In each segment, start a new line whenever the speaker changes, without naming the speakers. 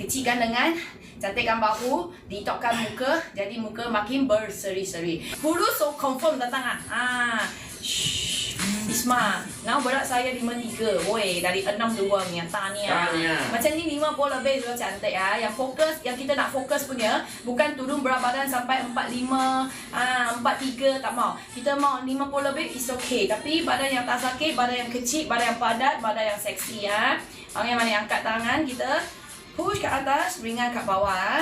Kecilkan lengan, cantikkan bahu, ditokkan muka, jadi muka makin berseri-seri. Kurus so confirm datang Isma, now berat saya 53. Woi, dari 62 ni tanya. Macam ni 50 lebih sudah cantik ya. Yang fokus, yang kita nak fokus punya bukan turun berat badan sampai 45, 43 tak mau. Kita mau 50 lebih is okay. Tapi badan yang tak sakit, badan yang kecil, badan yang padat, badan yang seksi ya. Orang yang mana angkat tangan kita push ke atas, ringan kat bawah.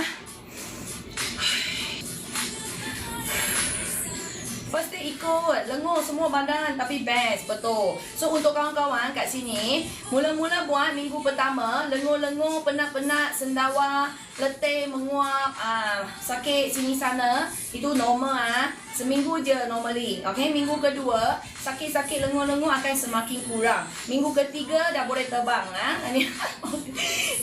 First day ikut, lengur semua badan tapi best, betul. So untuk kawan-kawan kat sini, mula-mula buat minggu pertama, lengur-lengur, penat-penat, sendawa, letih, menguap, sakit sini sana, itu normal seminggu je normally. Okay, minggu kedua, sakit-sakit lengur-lengur akan semakin kurang. Minggu ketiga dah boleh terbang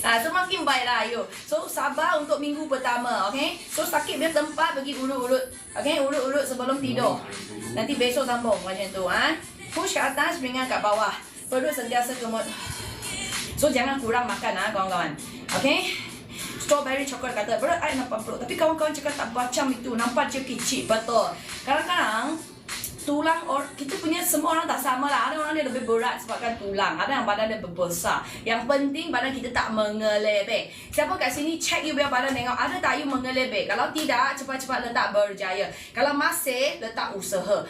semakin baiklah yuk. So sabar untuk minggu pertama, okay? So sakit biar tempat pergi urut-urut. Okay, urut-urut sebelum tidur. Nanti besok sambung macam tu Push ke atas, ringan kat bawah. Perut sentiasa kemut. So jangan kurang makan kawan-kawan. Okay? Strawberry coklat kata berat I nampak perut. Tapi kawan-kawan cakap tak macam itu, nampak je kecil. Betul. Kadang-kadang tulang kita punya semua orang tak sama lah. Ada orang dia lebih berat sebabkan tulang, ada yang badan dia berbesar. Yang penting badan kita tak mengelebek. Siapa kat sini check you biar badan tengok ada tak you mengelebek. Kalau tidak, cepat-cepat letak berjaya. Kalau masih, letak usaha.